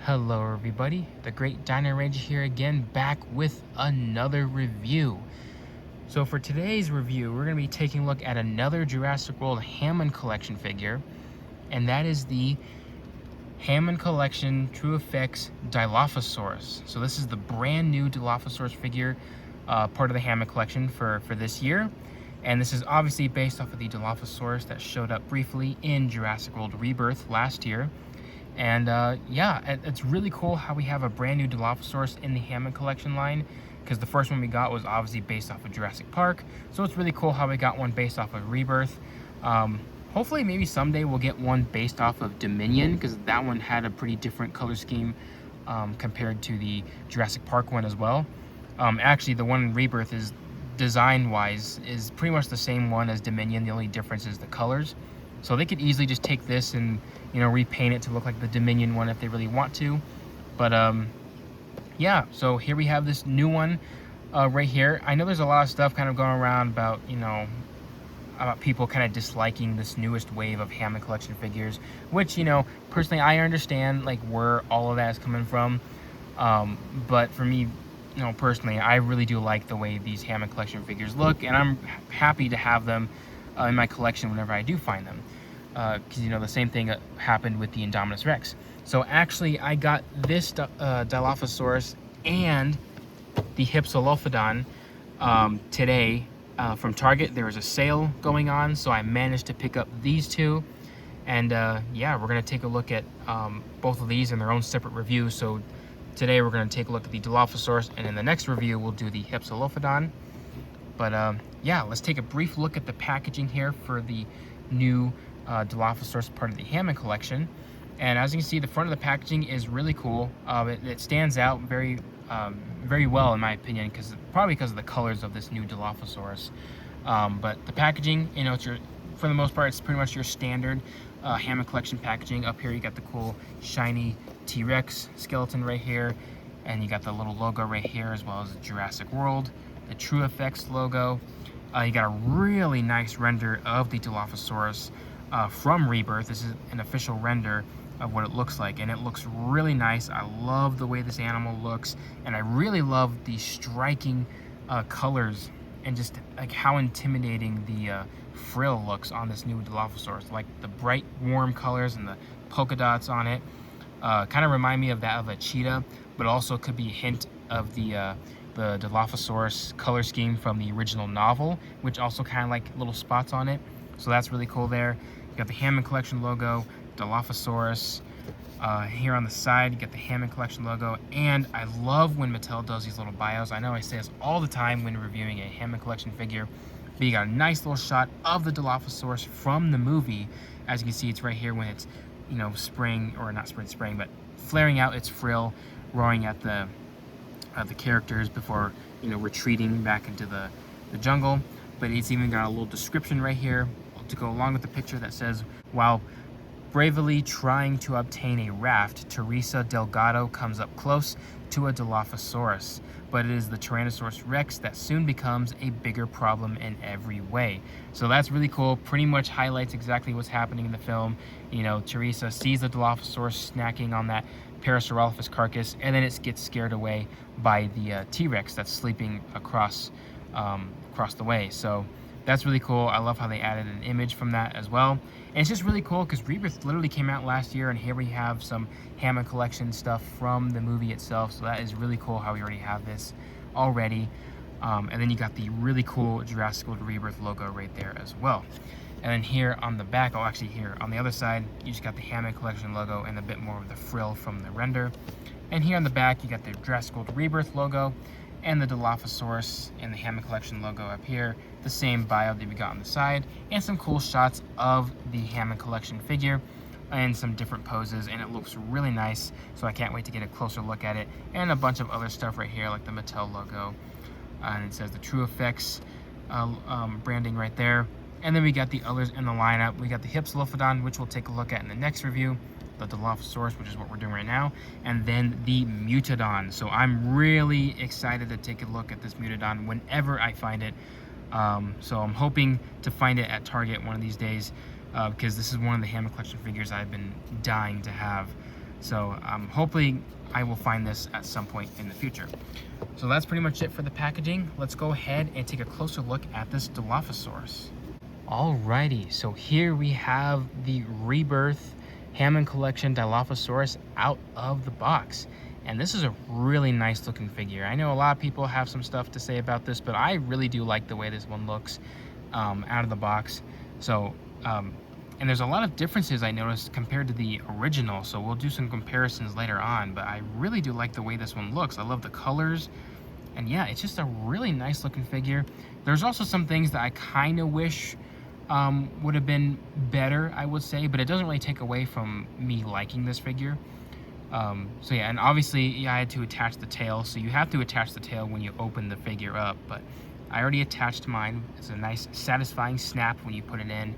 Hello everybody, the Great Dino Rage here again, back with another review. So for today's review, we're going to be taking a look at another Jurassic World Hammond collection figure, and that is the Hammond Collection True Effects Dilophosaurus. So this is the brand new Dilophosaurus figure, part of the Hammond collection for this year. And this is obviously based off of the Dilophosaurus that showed up briefly in Jurassic World Rebirth last year. And yeah, it's really cool how we have a brand new Dilophosaurus in the Hammond collection line, because the first one we got was obviously based off of Jurassic Park. So it's really cool how we got one based off of Rebirth. Hopefully maybe someday we'll get one based off of Dominion, because that one had a pretty different color scheme compared to the Jurassic Park one as well. Actually, the one in Rebirth is design-wise is pretty much the same one as Dominion. The only difference is the colors. So they could easily just take this and, you know, repaint it to look like the Dominion one if they really want to. But yeah, so here we have this new one right here. I know there's a lot of stuff kind of going around about, you know, about people kind of disliking this newest wave of Hammond collection figures, which, you know, personally I understand like where all of that is coming from. But for me, you know, personally, I really do like the way these Hammond collection figures look, and I'm happy to have them in my collection whenever I do find them. Because, you know, the same thing happened with the Indominus Rex. So actually, I got this Dilophosaurus and the Hypsilophodon today from Target. There was a sale going on, so I managed to pick up these two. And yeah, we're going to take a look at both of these in their own separate reviews. So today we're going to take a look at the Dilophosaurus, and in the next review we'll do the Hypsilophodon. But yeah, let's take a brief look at the packaging here for the new Dilophosaurus part of the Hammond collection. And as you can see, the front of the packaging is really cool. It stands out very well in my opinion, probably because of the colors of this new Dilophosaurus. But the packaging, you know, for the most part, it's pretty much your standard Hammond collection packaging. Up here you got the cool shiny T-Rex skeleton right here, and you got the little logo right here, as well as Jurassic World, the True Effects logo. You got a really nice render of the Dilophosaurus from Rebirth. This is an official render of what it looks like, and it looks really nice. I love the way this animal looks, and I really love the striking colors and just like how intimidating the frill looks on this new Dilophosaurus. Like the bright warm colors and the polka dots on it kind of remind me of that of a cheetah, but also could be a hint of the Dilophosaurus color scheme from the original novel, which also kind of like little spots on it. So that's really cool there. You got the Hammond collection logo, Dilophosaurus. Here on the side, you get the Hammond collection logo. And I love when Mattel does these little bios. I know I say this all the time when reviewing a Hammond collection figure, but you got a nice little shot of the Dilophosaurus from the movie. As you can see, it's right here when it's, you know, spraying, or not spraying, but flaring out its frill, roaring at the characters before, you know, retreating back into the jungle. But it's even got a little description right here to go along with the picture that says, while bravely trying to obtain a raft, Teresa Delgado comes up close to a Dilophosaurus, but it is the Tyrannosaurus Rex that soon becomes a bigger problem in every way. So that's really cool. Pretty much highlights exactly what's happening in the film. You know, Teresa sees the Dilophosaurus snacking on that Parasaurolophus carcass, and then it gets scared away by the T-Rex that's sleeping across the way. So that's really cool. I love how they added an image from that as well. And it's just really cool because Rebirth literally came out last year, and here we have some Hammond collection stuff from the movie itself. So that is really cool how we already have this already. And then you got the really cool Jurassic World Rebirth logo right there as well. And then here on the back, actually here on the other side, you just got the Hammond collection logo and a bit more of the frill from the render. And here on the back, you got the Jurassic World Rebirth logo and the Dilophosaurus and the Hammond collection logo up here, the same bio that we got on the side, and some cool shots of the Hammond collection figure and some different poses, and it looks really nice. So I can't wait to get a closer look at it, and a bunch of other stuff right here like the Mattel logo, and it says the True Effects branding right there. And then we got the others in the lineup. We got the Hypsilophodon, which we'll take a look at in the next review, the Dilophosaurus, which is what we're doing right now, and then the Mutodon. So I'm really excited to take a look at this Mutodon whenever I find it. So I'm hoping to find it at Target one of these days, because this is one of the Hammond collection figures I've been dying to have. So hopefully I will find this at some point in the future. So that's pretty much it for the packaging. Let's go ahead and take a closer look at this Dilophosaurus. Alrighty, so here we have the Rebirth Hammond Collection Dilophosaurus out of the box. And this is a really nice looking figure. I know a lot of people have some stuff to say about this, but I really do like the way this one looks out of the box. So, and there's a lot of differences I noticed compared to the original, so we'll do some comparisons later on, but I really do like the way this one looks. I love the colors, and yeah, it's just a really nice looking figure. There's also some things that I kind of wish would have been better, I would say, but it doesn't really take away from me liking this figure. So yeah, and obviously I had to attach the tail, so you have to attach the tail when you open the figure up, but I already attached mine. It's a nice satisfying snap when you put it in,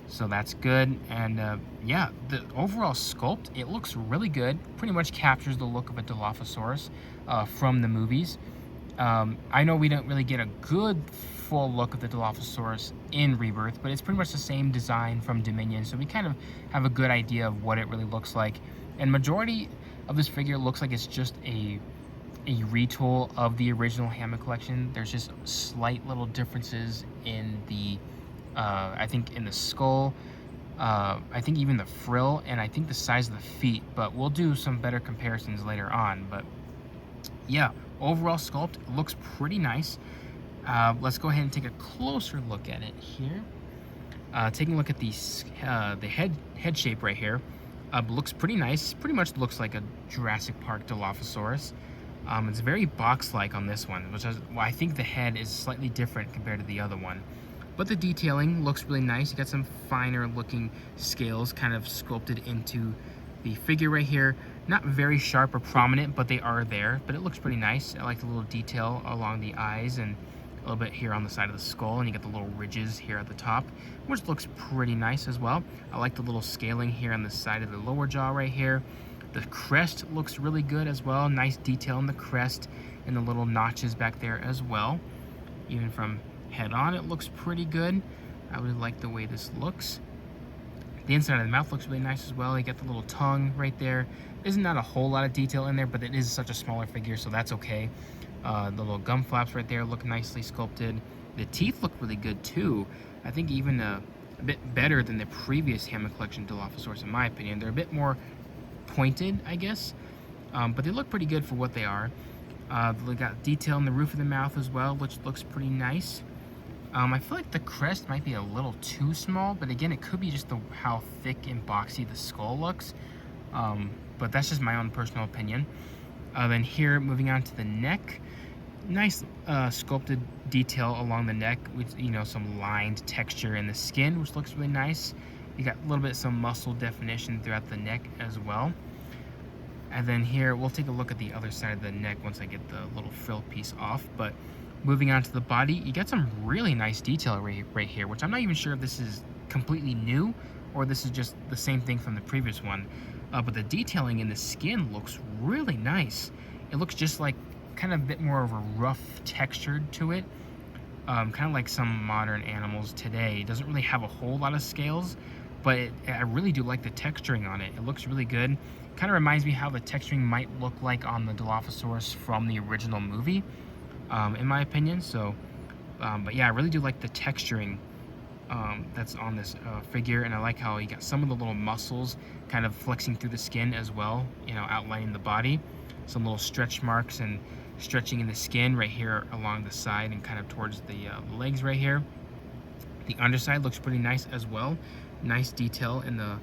so that's good. And yeah, the overall sculpt, it looks really good. Pretty much captures the look of a Dilophosaurus from the movies. I know we don't really get a good full look of the Dilophosaurus in Rebirth, but it's pretty much the same design from Dominion, so we kind of have a good idea of what it really looks like. And majority of this figure looks like it's just a retool of the original Hammond collection. There's just slight little differences in the, I think in the skull, I think even the frill, and I think the size of the feet, but we'll do some better comparisons later on. But yeah, overall sculpt looks pretty nice. Let's go ahead and take a closer look at it here. Taking a look at the head shape right here. Looks pretty nice. Pretty much looks like a Jurassic Park Dilophosaurus. It's very box-like on this one, which is why I think the head is slightly different compared to the other one. But the detailing looks really nice. You got some finer looking scales kind of sculpted into the figure right here. Not very sharp or prominent, but they are there. But it looks pretty nice. I like the little detail along the eyes and a little bit here on the side of the skull, and you get the little ridges here at the top, which looks pretty nice as well. I like the little scaling here on the side of the lower jaw right here. The crest looks really good as well. Nice detail in the crest and the little notches back there as well. Even from head on, it looks pretty good. I really like the way this looks. The inside of the mouth looks really nice as well. You get the little tongue right there. There's not a whole lot of detail in there, but it is such a smaller figure, so that's okay. The little gum flaps right there look nicely sculpted. The teeth look really good too. I think even a bit better than the previous Hammond Collection Dilophosaurus in my opinion. They're a bit more pointed, I guess, but they look pretty good for what they are. They got detail in the roof of the mouth as well, which looks pretty nice. I feel like the crest might be a little too small, but again, it could be just how thick and boxy the skull looks. But that's just my own personal opinion. Then here, moving on to the neck, nice sculpted detail along the neck with, you know, some lined texture in the skin, which looks really nice. You got a little bit some muscle definition throughout the neck as well. And then here, we'll take a look at the other side of the neck once I get the little frill piece off. But moving on to the body, you get some really nice detail right here, which I'm not even sure if this is completely new or this is just the same thing from the previous one. But the detailing in the skin looks really nice. It looks just like kind of a bit more of a rough texture to it. Kind of like some modern animals today. It doesn't really have a whole lot of scales, but I really do like the texturing on it. It looks really good. Kind of reminds me how the texturing might look like on the Dilophosaurus from the original movie, in my opinion. So, but yeah, I really do like the texturing that's on this figure, and I like how you got some of the little muscles kind of flexing through the skin as well, you know, outlining the body. Some little stretch marks and stretching in the skin right here along the side and kind of towards the legs right here. The underside looks pretty nice as well. Nice detail in the,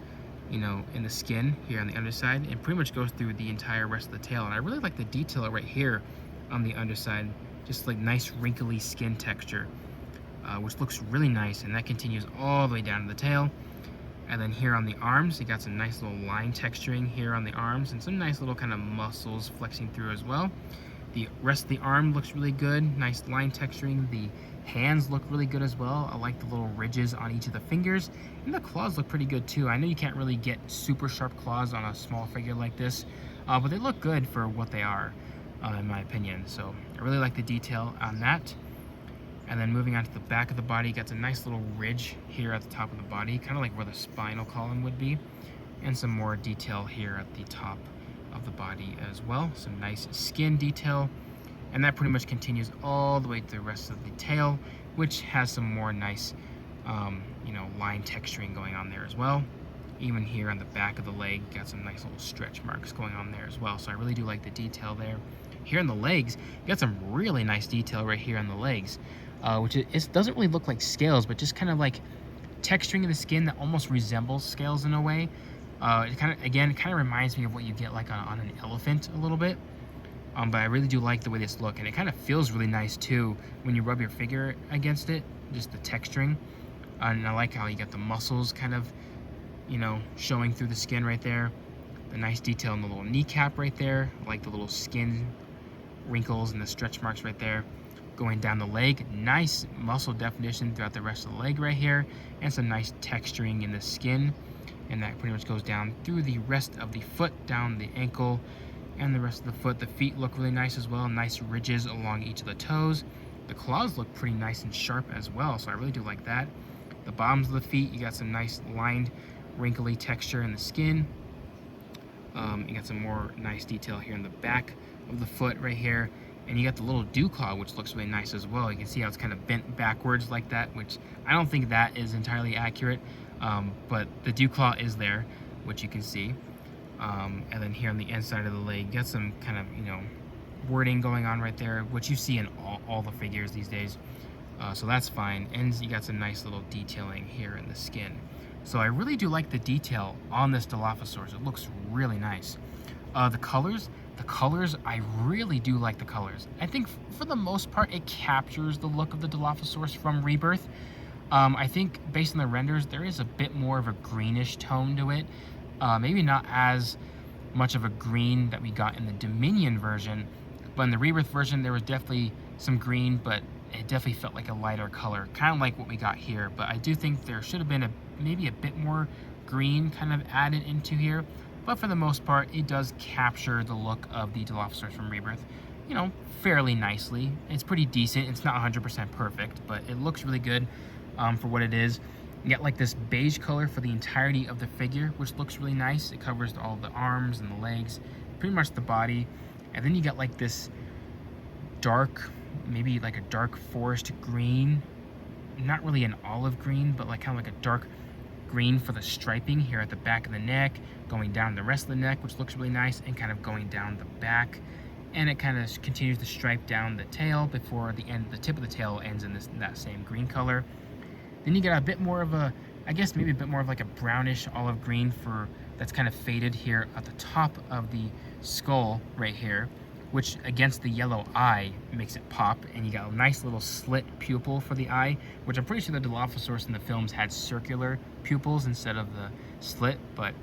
you know, in the skin here on the underside. It pretty much goes through the entire rest of the tail, and I really like the detail right here on the underside. Just like nice wrinkly skin texture, which looks really nice, and that continues all the way down to the tail. And then here on the arms, you got some nice little line texturing here on the arms and some nice little kind of muscles flexing through as well. The rest of the arm looks really good, nice line texturing. The hands look really good as well. I like the little ridges on each of the fingers, and the claws look pretty good too. I know you can't really get super sharp claws on a small figure like this, but they look good for what they are, in my opinion. So I really like the detail on that. And then moving on to the back of the body, you got a nice little ridge here at the top of the body, kind of like where the spinal column would be. and some more detail here at the top of the body as well. Some nice skin detail, and that pretty much continues all the way to the rest of the tail, which has some more nice line texturing going on there as well. Even here on the back of the leg, got some nice little stretch marks going on there as well. So I really do like the detail there. Here in the legs, you got some really nice detail right here on the legs, which it doesn't really look like scales, but just kind of like texturing of the skin that almost resembles scales in a way. It kind of reminds me of what you get like on an elephant a little bit. But I really do like the way this look, and it kind of feels really nice too when you rub your figure against it, just the texturing. And I like how you got the muscles kind of, showing through the skin right there. The nice detail in the little kneecap right there. I like the little skin wrinkles and the stretch marks right there. Going down the leg, nice muscle definition throughout the rest of the leg right here, and some nice texturing in the skin. And that pretty much goes down through the rest of the foot, down the ankle, and the rest of the foot. The feet look really nice as well. Nice ridges along each of the toes. The claws look pretty nice and sharp as well, so I really do like that. The bottoms of the feet, you got some nice lined, wrinkly texture in the skin. You got some more nice detail here in the back of the foot right here. And you got the little dew claw, which looks really nice as well. You can see how it's kind of bent backwards like that, which I don't think that is entirely accurate. But the dew claw is there, which you can see. And then here on the inside of the leg, you got some kind of, wording going on right there, which you see in all the figures these days. So that's fine. And you got some nice little detailing here in the skin. So I really do like the detail on this Dilophosaurus. It looks really nice. The colors, I really do like the colors. I think for the most part, it captures the look of the Dilophosaurus from Rebirth. I think based on the renders, there is a bit more of a greenish tone to it. Maybe not as much of a green that we got in the Dominion version, but in the Rebirth version, there was definitely some green, but it definitely felt like a lighter color, kind of like what we got here. But I do think there should have been maybe a bit more green kind of added into here. But for the most part, it does capture the look of the Dilophosaurus from Rebirth, fairly nicely. It's pretty decent. It's not 100% perfect, but it looks really good for what it is. You got like this beige color for the entirety of the figure, which looks really nice. It covers all the arms and the legs, pretty much the body. And then you got like this dark, maybe like a dark forest green, not really an olive green, but like kind of like a dark green for the striping here at the back of the neck, going down the rest of the neck, which looks really nice, and kind of going down the back. And it kind of continues to stripe down the tail before the tip of the tail ends in that same green color. Then you got a bit more of a, I guess maybe a bit more of like a brownish olive green that's kind of faded here at the top of the skull right here, which against the yellow eye makes it pop. And you got a nice little slit pupil for the eye, which I'm pretty sure the Dilophosaurus in the films had circular pupils instead of the slit, but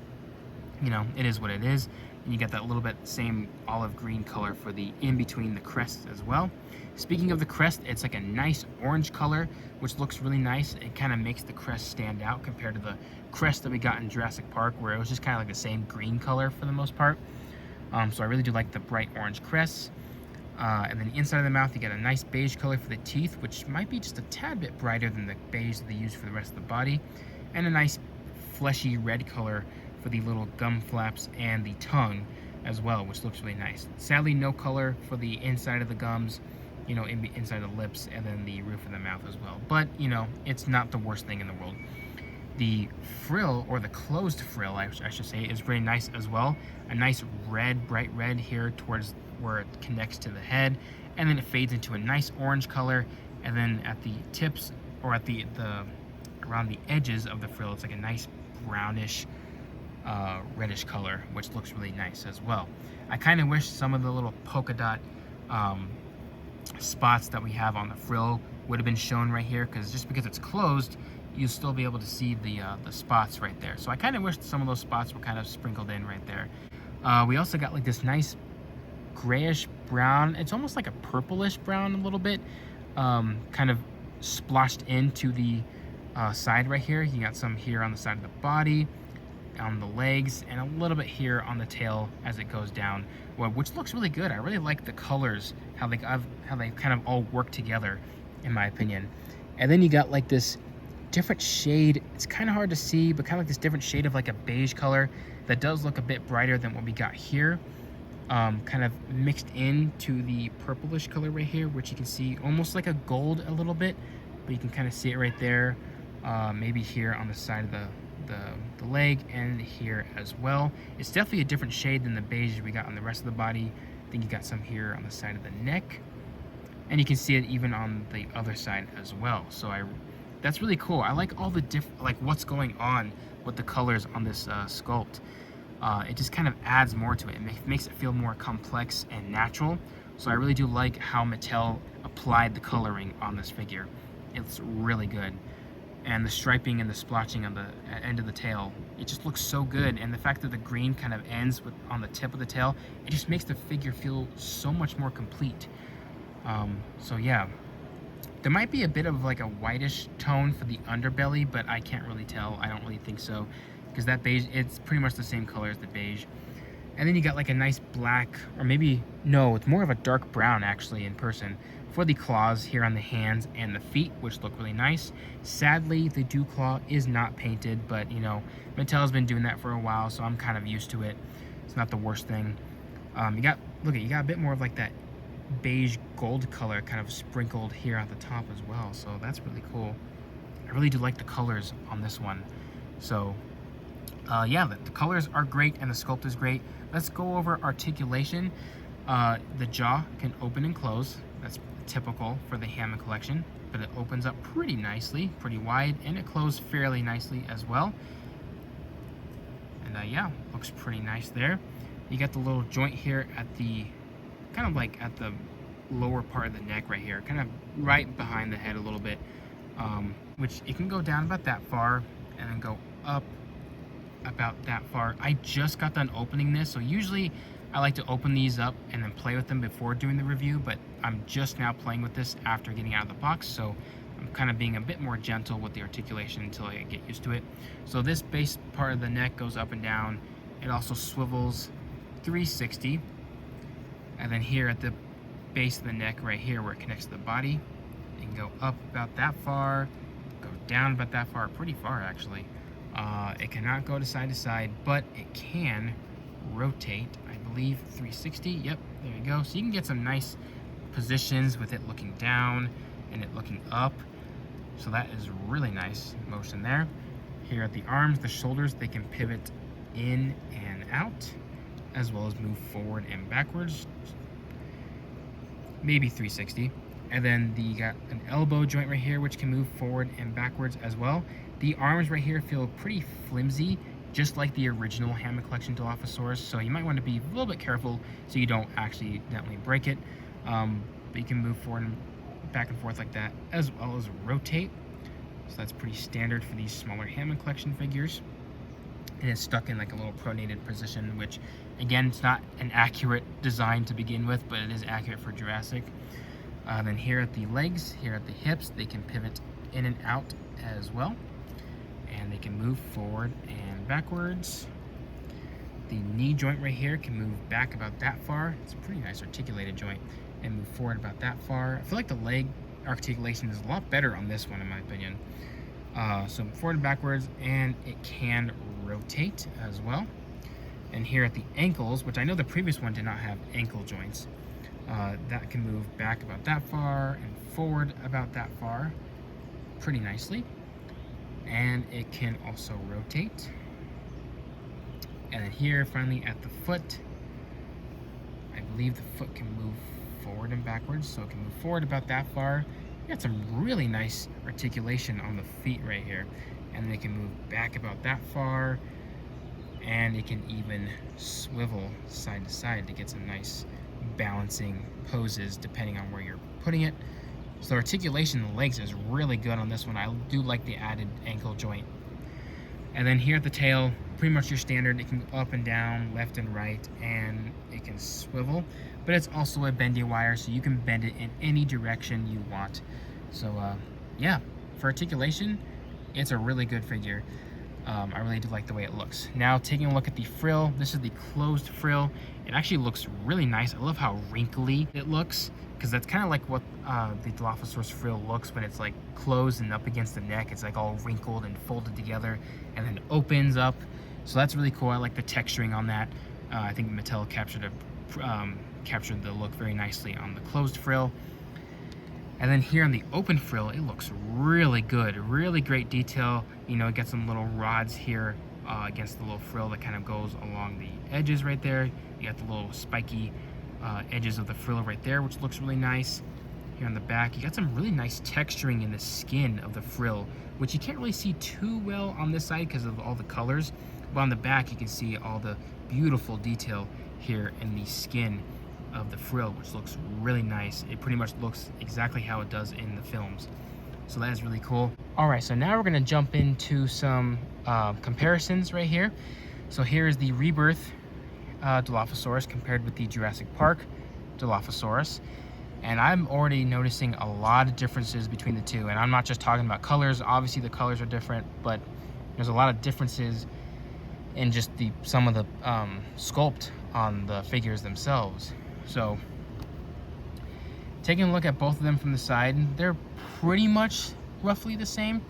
it is what it is. And you got that little bit same olive green color for the in between the crests as well. Speaking of the crest, it's like a nice orange color, which looks really nice. It kind of makes the crest stand out compared to the crest that we got in Jurassic Park, where it was just kind of like the same green color for the most part. So I really do like the bright orange crests. And then the inside of the mouth, you got a nice beige color for the teeth, which might be just a tad bit brighter than the beige that they use for the rest of the body. And a nice fleshy red color for the little gum flaps and the tongue as well, which looks really nice. Sadly, no color for the inside of the gums, inside the lips, and then the roof of the mouth as well. But, it's not the worst thing in the world. The frill, or the closed frill, I should say, is very nice as well. A nice red, bright red here towards where it connects to the head, and then it fades into a nice orange color, and then at the tips, or at the around the edges of the frill, it's like a nice brownish, reddish color, which looks really nice as well. I kind of wish some of the little polka dot spots that we have on the frill would have been shown right here, because just because it's closed, you'll still be able to see the spots right there. So I kind of wish some of those spots were kind of sprinkled in right there. We also got like this nice grayish brown. It's almost like a purplish brown a little bit, kind of splotched into the side right here. You got some here on the side of the body, on the legs, and a little bit here on the tail as it goes down, which looks really good. I really like the colors, how they kind of all work together, in my opinion. And then you got like this different shade. It's kind of hard to see, but kind of like this different shade of like a beige color that does look a bit brighter than what we got here. Kind of mixed into the purplish color right here, which you can see almost like a gold a little bit, but you can kind of see it right there. Maybe here on the side of the leg and here as well. It's definitely a different shade than the beige we got on the rest of the body. I think you got some here on the side of the neck, and you can see it even on the other side as well. So that's really cool. I like all the like what's going on with the colors on this sculpt. It just kind of adds more to it. It makes it feel more complex and natural. So I really do like how Mattel applied the coloring on this figure. It's really good. And the striping and the splotching on the end of the tail, it just looks so good. And the fact that the green kind of ends on the tip of the tail, it just makes the figure feel so much more complete. So yeah, there might be a bit of like a whitish tone for the underbelly, but I can't really tell. I don't really think so, because that beige, it's pretty much the same color as the beige. And then you got like a nice black, or maybe, no, it's more of a dark brown actually in person, for the claws here on the hands and the feet, which look really nice. Sadly, the dew claw is not painted, but you know, Mattel's been doing that for a while, so I'm kind of used to it. It's not the worst thing. You got a bit more of like that beige gold color kind of sprinkled here at the top as well, so that's really cool. I really do like the colors on this one. So yeah, the colors are great and the sculpt is great. Let's go over articulation. The jaw can open and close. That's typical for the Hammond collection, but it opens up pretty nicely, pretty wide, and it closes fairly nicely as well. And yeah, looks pretty nice there. You got the little joint here at the, kind of like at the lower part of the neck right here, kind of right behind the head a little bit, which it can go down about that far and then go up about that far. I just got done opening this, so usually I like to open these up and then play with them before doing the review, but I'm just now playing with this after getting out of the box, so I'm kind of being a bit more gentle with the articulation until I get used to it. So this base part of the neck goes up and down. It also swivels 360, and then here at the base of the neck right here where it connects to the body, it can go up about that far, go down about that far, pretty far actually. It cannot go to side, but it can rotate, I believe 360. Yep, there you go. So you can get some nice positions with it looking down and it looking up, so that is really nice motion there. Here at the arms, the shoulders, they can pivot in and out, as well as move forward and backwards, maybe 360. And then you got an elbow joint right here, which can move forward and backwards as well. The arms right here feel pretty flimsy, just like the original Hammond collection Dilophosaurus, so you might want to be a little bit careful so you don't accidentally break it. But you can move forward and back and forth like that, as well as rotate. So that's pretty standard for these smaller Hammond collection figures. And it's stuck in like a little pronated position, which again, it's not an accurate design to begin with, but it is accurate for Jurassic. Then here at the legs, here at the hips, they can pivot in and out as well. And they can move forward and backwards. The knee joint right here can move back about that far. It's a pretty nice articulated joint, and move forward about that far. I feel like the leg articulation is a lot better on this one in my opinion. So forward and backwards, and it can rotate as well. And here at the ankles, which I know the previous one did not have ankle joints, that can move back about that far and forward about that far pretty nicely. And it can also rotate. And then here finally at the foot, I believe the foot can move forward and backwards, so it can move forward about that far. You got some really nice articulation on the feet right here, and they can move back about that far, and it can even swivel side to side to get some nice balancing poses depending on where you're putting it. So the articulation in the legs is really good on this one. I do like the added ankle joint. And then here at the tail, pretty much your standard. It can go up and down, left and right, and it can swivel. But it's also a bendy wire, so you can bend it in any direction you want. So yeah, for articulation, it's a really good figure. I really do like the way it looks. Now taking a look at the frill, this is the closed frill. It actually looks really nice. I love how wrinkly it looks, because that's kind of like what the Dilophosaurus frill looks when it's like closed and up against the neck. It's like all wrinkled and folded together and then opens up. So that's really cool. I like the texturing on that. I think Mattel captured the look very nicely on the closed frill. And then here on the open frill, it looks really good, really great detail. You know, it gets some little rods here against the little frill that kind of goes along the edges right there. You got the little spiky edges of the frill right there, which looks really nice. Here on the back, you got some really nice texturing in the skin of the frill, which you can't really see too well on this side because of all the colors. But on the back, you can see all the beautiful detail here in the skin of the frill, which looks really nice. It pretty much looks exactly how it does in the films. So that is really cool. All right, so now we're gonna jump into some comparisons right here. So here's the Rebirth Dilophosaurus compared with the Jurassic Park Dilophosaurus. And I'm already noticing a lot of differences between the two. And I'm not just talking about colors. Obviously the colors are different, but there's a lot of differences in just some of the sculpt on the figures themselves. So taking a look at both of them from the side, they're pretty much roughly the same,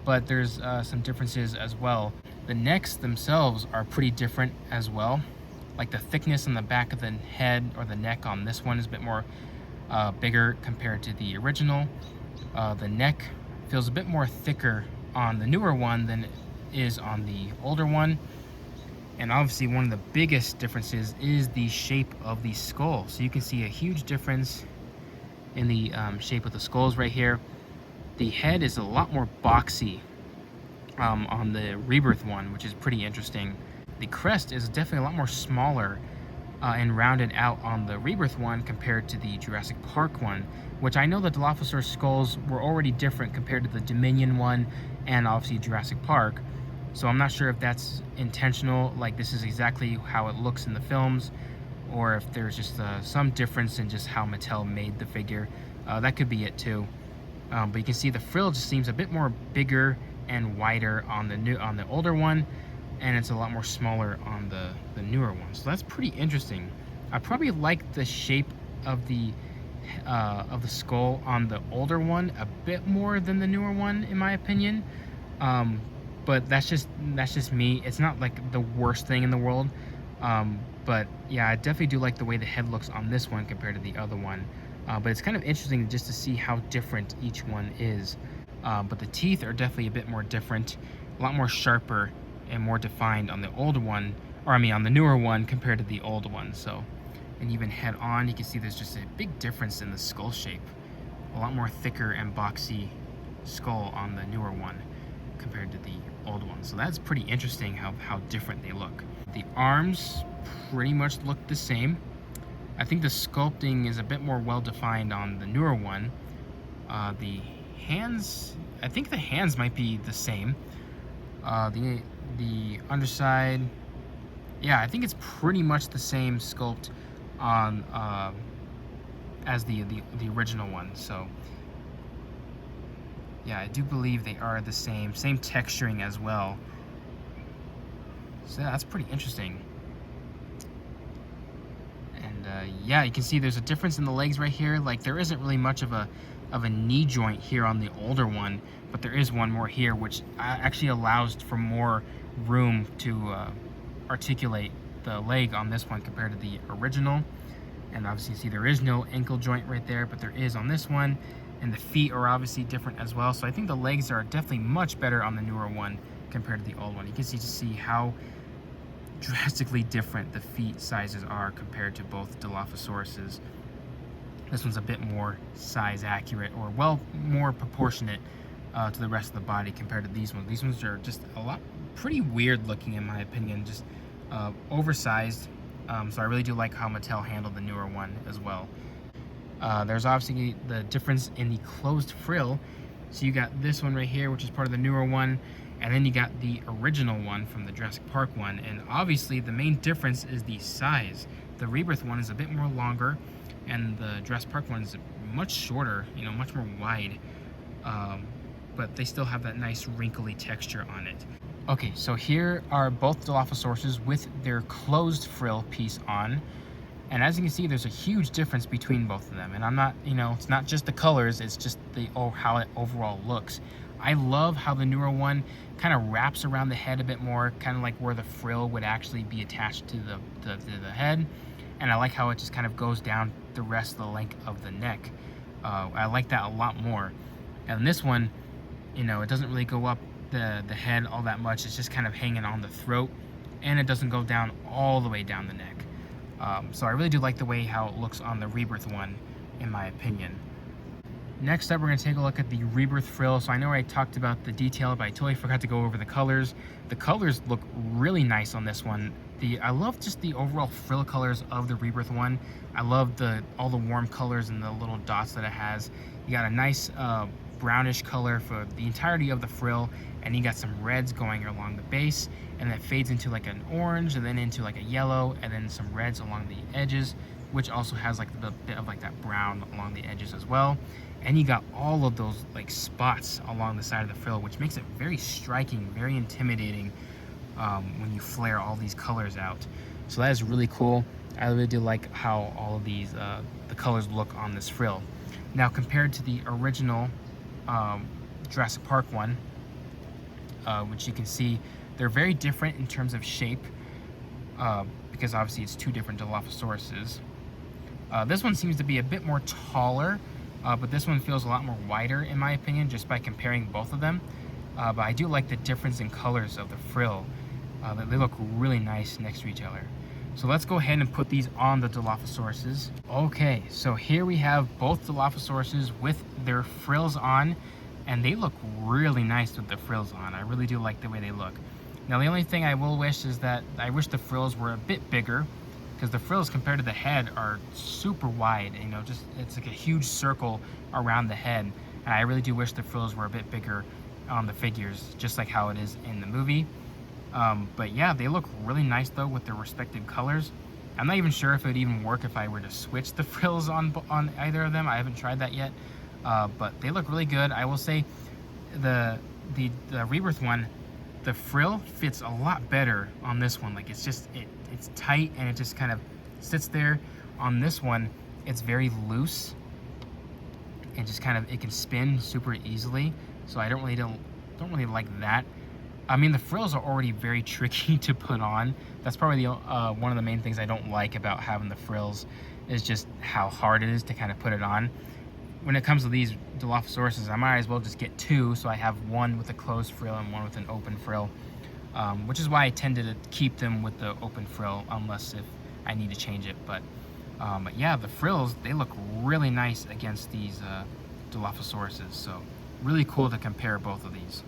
but there's some differences as well. The necks themselves are pretty different as well. Like the thickness on the back of the head or the neck on this one is a bit more bigger compared to the original. The neck feels a bit more thicker on the newer one than it is on the older one. And obviously one of the biggest differences is the shape of the skull. So you can see a huge difference in the shape of the skulls right here. The head is a lot more boxy on the Rebirth one, which is pretty interesting. The crest is definitely a lot more smaller and rounded out on the Rebirth one compared to the Jurassic Park one, which I know the Dilophosaurus skulls were already different compared to the Dominion one and obviously Jurassic Park. So I'm not sure if that's intentional, like this is exactly how it looks in the films, or if there's just some difference in just how Mattel made the figure. That could be it too. But you can see the frill just seems a bit more bigger and wider on the older one, and it's a lot more smaller on the newer one. So that's pretty interesting. I probably like the shape of the skull on the older one a bit more than the newer one, in my opinion. But that's just me. It's not like the worst thing in the world. But yeah, I definitely do like the way the head looks on this one compared to the other one. But it's kind of interesting just to see how different each one is. But the teeth are definitely a bit more different, a lot more sharper and more defined on the older one, or I mean on the newer one compared to the old one. So, and even head on, you can see there's just a big difference in the skull shape. A lot more thicker and boxy skull on the newer one compared to the old one. So that's pretty interesting how different they look. The arms pretty much look the same. I think the sculpting is a bit more well defined on the newer one. The hands, I think the hands might be the same. The underside, yeah, I think it's pretty much the same sculpt on as the original one. So yeah, I do believe they are the same texturing as well. So yeah, that's pretty interesting. And yeah, you can see there's a difference in the legs right here. Like there isn't really much of a knee joint here on the older one, but there is one more here, which actually allows for more room to articulate the leg on this one compared to the original. And obviously you see there is no ankle joint right there, but there is on this one. And the feet are obviously different as well. So I think the legs are definitely much better on the newer one compared to the old one. You can see how drastically different the feet sizes are compared to both Dilophosauruses. This one's a bit more size accurate, or well, more proportionate to the rest of the body compared to these ones. These ones are just pretty weird looking in my opinion, just oversized. So I really do like how Mattel handled the newer one as well. There's obviously the difference in the closed frill. So you got this one right here, which is part of the newer one, and then you got the original one from the Jurassic Park one. And obviously the main difference is the size. The Rebirth one is a bit more longer, and the Jurassic Park one is much shorter, you know, much more wide. But they still have that nice wrinkly texture on it. Okay, so here are both Dilophosauruses with their closed frill piece on. And as you can see, there's a huge difference between both of them. And I'm not, it's not just the colors, it's just how it overall looks. I love how the newer one kind of wraps around the head a bit more, kind of like where the frill would actually be attached to the head. And I like how it just kind of goes down the rest of the length of the neck. I like that a lot more. And this one, it doesn't really go up the head all that much. It's just kind of hanging on the throat, and it doesn't go down all the way down the neck. So I really do like the way how it looks on the Rebirth one, in my opinion. Next up, we're going to take a look at the Rebirth frill. So I know I talked about the detail, but I totally forgot to go over the colors. The colors look really nice on this one. I love just the overall frill colors of the Rebirth one. I love all the warm colors and the little dots that it has. You got a nice brownish color for the entirety of the frill, and you got some reds going along the base, and that fades into like an orange, and then into like a yellow, and then some reds along the edges, which also has like the bit of like that brown along the edges as well. And you got all of those like spots along the side of the frill, which makes it very striking, very intimidating when you flare all these colors out. So that is really cool. I really do like how all of these the colors look on this frill. Now, compared to the original Jurassic Park one, which you can see they're very different in terms of shape, because obviously it's two different Dilophosauruses. This one seems to be a bit more taller, but this one feels a lot more wider in my opinion, just by comparing both of them. But I do like the difference in colors of the frill. They look really nice next to each other. So let's go ahead and put these on the Dilophosauruses. Okay, so here we have both Dilophosauruses with their frills on, and they look really nice with the frills on. I really do like the way they look. Now, the only thing I will wish is that I wish the frills were a bit bigger, because the frills compared to the head are super wide. It's like a huge circle around the head. And I really do wish the frills were a bit bigger on the figures, just like how it is in the movie. But yeah, they look really nice though with their respective colors. I'm not even sure if it would even work if I were to switch the frills on either of them. I haven't tried that yet, but they look really good. I will say the Rebirth one, the frill fits a lot better on this one. Like it's tight and it just kind of sits there. On this one, it's very loose and just kind of, it can spin super easily. So I don't really like that. I mean, the frills are already very tricky to put on. That's probably one of the main things I don't like about having the frills, is just how hard it is to kind of put it on. When it comes to these Dilophosauruses, I might as well just get two, so I have one with a closed frill and one with an open frill, which is why I tended to keep them with the open frill, unless if I need to change it. But yeah, the frills, they look really nice against these Dilophosauruses, so really cool to compare both of these.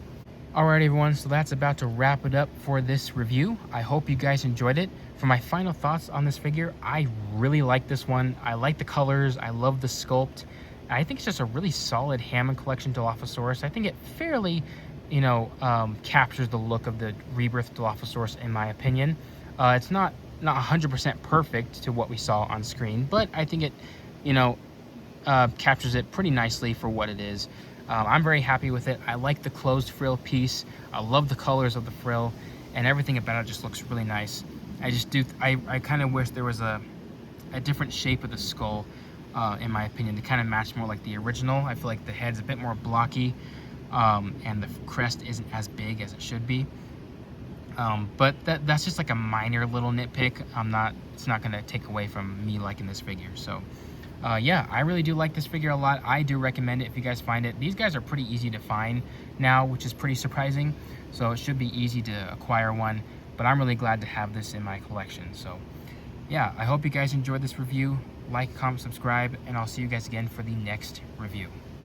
Alright everyone, so that's about to wrap it up for this review. I hope you guys enjoyed it. For my final thoughts on this figure, I really like this one. I like the colors, I love the sculpt. I think it's just a really solid Hammond collection Dilophosaurus. I think it fairly, captures the look of the Rebirth Dilophosaurus in my opinion. It's not 100% perfect to what we saw on screen, but I think it, captures it pretty nicely for what it is. I'm very happy with it. I like the closed frill piece. I love the colors of the frill, and everything about it just looks really nice. I kind of wish there was a different shape of the skull, in my opinion, to kind of match more like the original. I feel like the head's a bit more blocky, and the crest isn't as big as it should be. But that's just like a minor little nitpick. It's not gonna take away from me liking this figure. So yeah, I really do like this figure a lot. I do recommend it if you guys find it. These guys are pretty easy to find now, which is pretty surprising. So it should be easy to acquire one, but I'm really glad to have this in my collection. So yeah, I hope you guys enjoyed this review. Like, comment, subscribe, and I'll see you guys again for the next review.